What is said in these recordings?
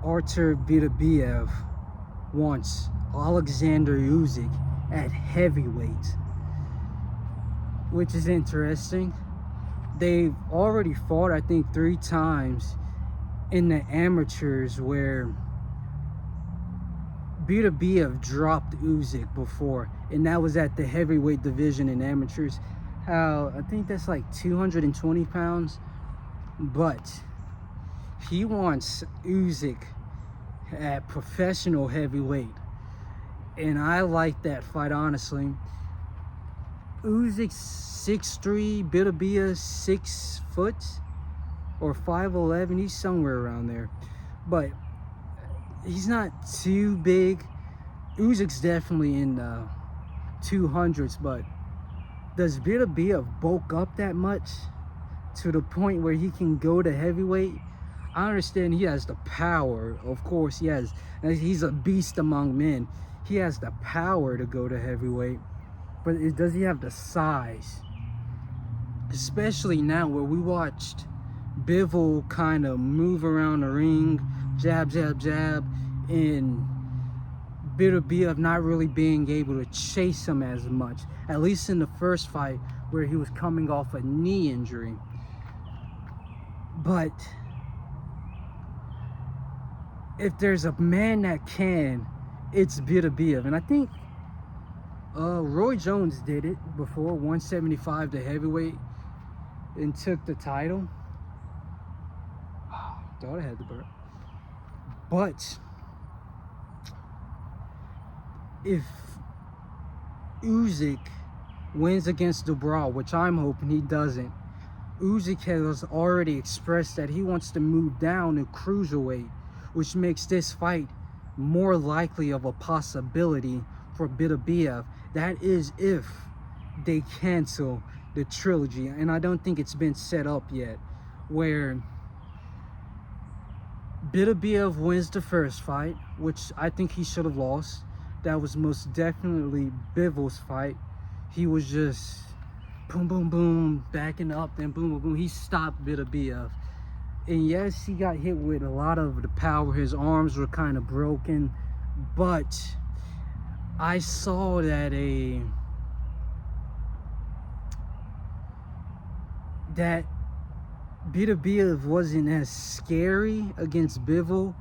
Artur Beterbiev wants Alexander Usyk at heavyweight, which is interesting. They've already fought, I think, 3 times in the amateurs, where Beterbiev dropped Usyk before, and that was at the heavyweight division in amateurs. How I think that's like 220 pounds, but he wants Usyk at professional heavyweight, and I like that fight, honestly. Usyk's 6'3", Beterbiev 6 foot or 5'11". He's somewhere around there, but he's not too big. Usyk's definitely in the 200s, but does Beterbiev bulk up that much to the point where he can go to heavyweight? I understand he has the power, of course he has. He's a beast among men. He has the power to go to heavyweight, but does he have the size? Especially now where we watched Bivol kind of move around the ring, jab, jab, jab, and Beterbiev not really being able to chase him as much, at least in the first fight where he was coming off a knee injury. But if there's a man that can, it's Beterbiev. And I think Roy Jones did it before, 175 to heavyweight, and took the title. Thought I had the burp. But if Usyk wins against Dubrov, which I'm hoping he doesn't, Usyk has already expressed that he wants to move down to cruiserweight, which makes this fight more likely of a possibility for Beterbiev. That is if they cancel the trilogy, and I don't think it's been set up yet, where Beterbiev wins the first fight, which I think he should have lost. That was most definitely Bivol's fight. He was just boom, boom, boom, backing up, then boom, boom, boom. He stopped Beterbiev. And yes, he got hit with a lot of the power. His arms were kind of broken. But I saw that Beterbiev wasn't as scary against Bivol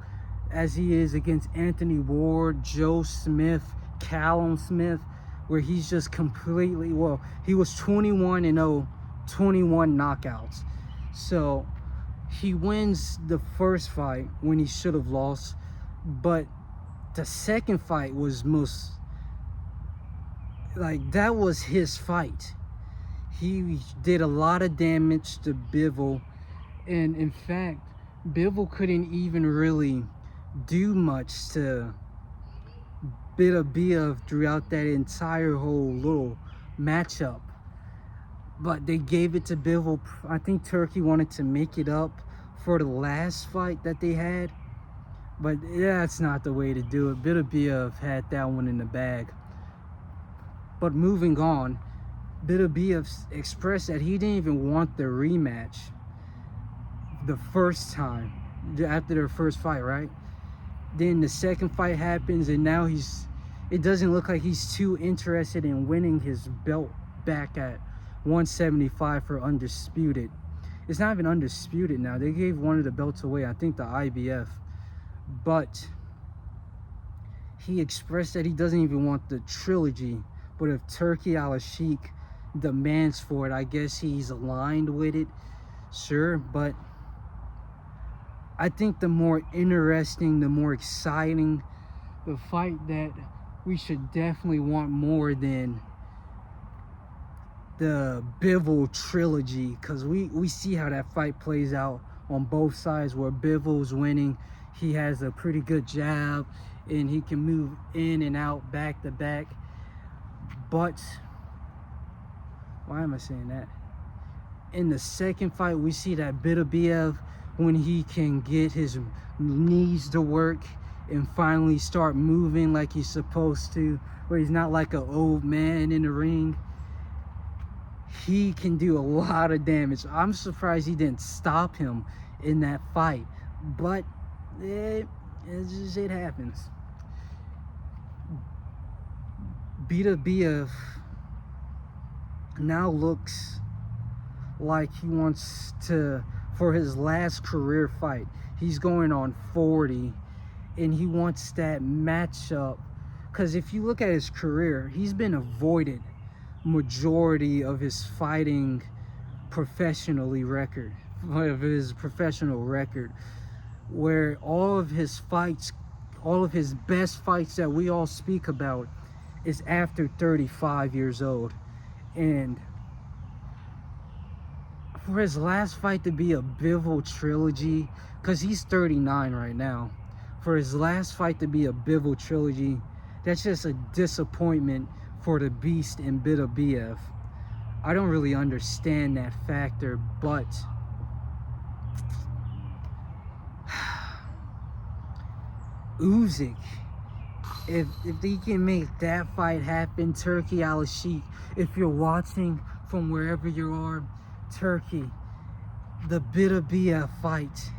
as he is against Anthony Ward, Joe Smith, Callum Smith, where he's just completely, well, he was 21-0, 21 knockouts. So he wins the first fight when he should have lost, but the second fight was that was his fight. He did a lot of damage to Bivol, and in fact, Bivol couldn't even really do much to Beterbiev throughout that entire whole little matchup. But they gave it to Bivol. I think Turkey wanted to make it up for the last fight that they had, but that's not the way to do it. Beterbiev had that one in the bag. But moving on, Beterbiev expressed that he didn't even want the rematch the first time after their first fight, right? Then the second fight happens, and now it doesn't look like he's too interested in winning his belt back at 175 for undisputed. It's not even undisputed now. They gave one of the belts away, I think the IBF. But he expressed that he doesn't even want the trilogy. But if Turkey Al-Sheikh demands for it, I guess he's aligned with it. Sure, but I think the more interesting, the more exciting, the fight that we should definitely want more than the Bivol trilogy, because we see how that fight plays out on both sides, where Bivol's winning. He has a pretty good jab, and he can move in and out, back to back. But why am I saying that? In the second fight, we see that Beterbiev, when he can get his knees to work and finally start moving like he's supposed to, where he's not like an old man in the ring, he can do a lot of damage. I'm surprised he didn't stop him in that fight. But It's just, it happens. Beterbiev now looks like he wants to, for his last career fight, he's going on 40, and he wants that matchup. Because if you look at his career, he's been avoided majority of his fighting professionally record, of his professional record, where all of his fights, all of his best fights that we all speak about is after 35 years old. And for his last fight to be a Bivol trilogy, because he's 39 right now, for his last fight to be a Bivol trilogy, that's just a disappointment for the beast in Beterbiev. I don't really understand that factor, but Usyk, if he can make that fight happen, Turkey Al-Sheikh, if you're watching from wherever you are, Turkey, the Beterbiev fight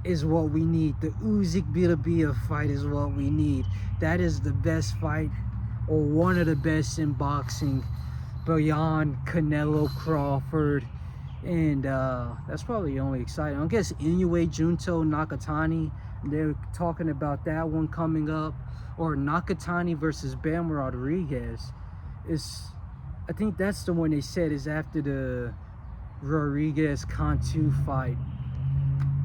is what we need. The Usyk Beterbiev fight is what we need. That is the best fight, or one of the best in boxing, beyond Canelo, Crawford, and that's probably the only exciting. I guess Inoue, Junto, Nakatani, they're talking about that one coming up, or Nakatani versus Bam Rodriguez. I think that's the one they said is after the Rodriguez Cantu fight.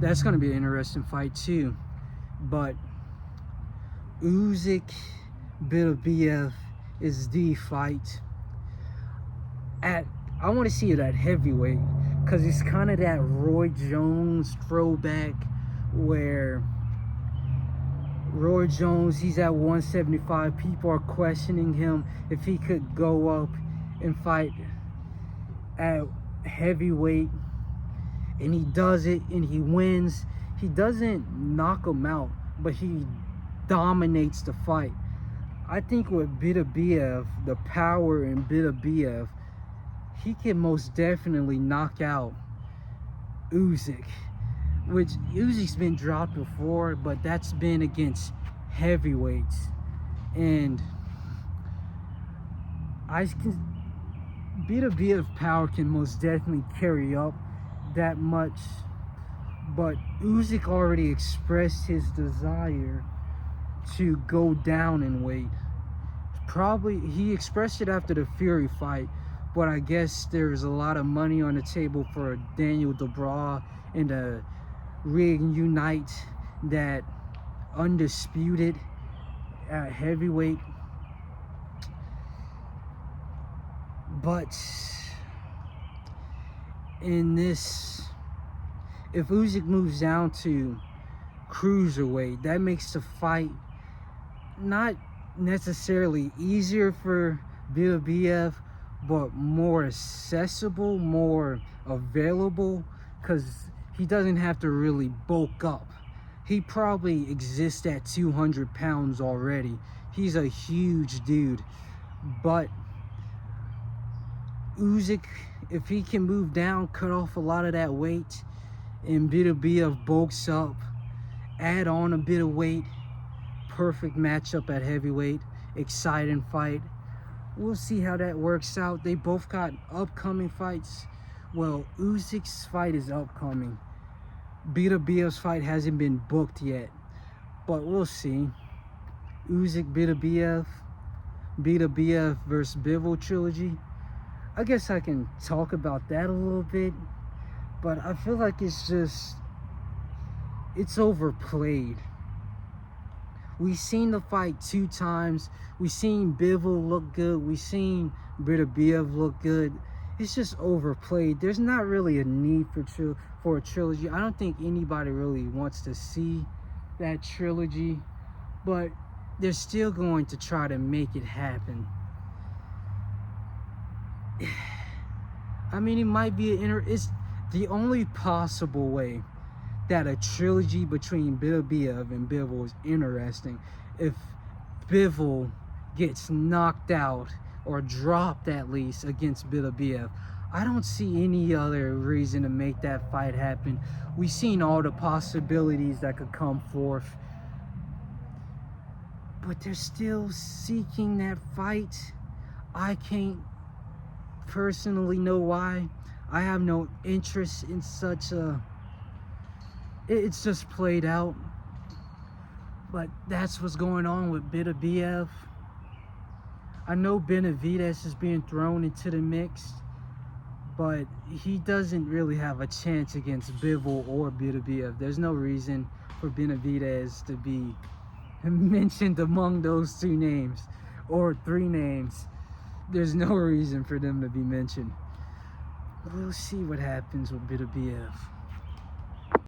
That's going to be an interesting fight too. But Usyk Beterbiev is the fight. I want to see it at heavyweight, because it's kind of that Roy Jones throwback, where Roy Jones, he's at 175. People are questioning him if he could go up and fight at heavyweight, and he does it and he wins. He doesn't knock him out, but he dominates the fight. I think with Beterbiev, the power in Beterbiev, he can most definitely knock out Usyk, which Usyk's been dropped before, but that's been against heavyweights. And Beterbiev power can most definitely carry up that much, but Usyk already expressed his desire to go down in weight. Probably he expressed it after the Fury fight, but I guess there's a lot of money on the table for Daniel Dubois and to reunite that undisputed at heavyweight. But in this, if Usyk moves down to cruiserweight, that makes the fight not necessarily easier for Beterbiev, but more accessible, more available, because he doesn't have to really bulk up. He probably exists at 200 pounds already. He's a huge dude. But Usyk, if he can move down, cut off a lot of that weight, and Beterbiev bulks up, add on a bit of weight, perfect matchup at heavyweight, exciting fight. We'll see how that works out. They both got upcoming fights. Well, Usyk's fight is upcoming. Beterbiev's fight hasn't been booked yet, but we'll see. Usyk Beterbiev, Beterbiev versus Bivol trilogy. I guess I can talk about that a little bit, but I feel like it's overplayed. We've seen the fight 2 times. We've seen Bivol look good. We've seen Beterbiev look good. It's just overplayed. There's not really a need for a trilogy. I don't think anybody really wants to see that trilogy, but they're still going to try to make it happen. I mean, it might be it's the only possible way that a trilogy between Beterbiev and Bivol is interesting. If Bivol gets knocked out or dropped at least against Beterbiev, I don't see any other reason to make that fight happen. We've seen all the possibilities that could come forth, but they're still seeking that fight. I can't personally know why. I have no interest in such a... It's just played out. But that's what's going on with Beterbiev. I know Benavidez is being thrown into the mix, but he doesn't really have a chance against Bivol or Beterbiev. There's no reason for Benavidez to be mentioned among those two names, or three names. There's no reason for them to be mentioned. We'll see what happens with Beterbiev.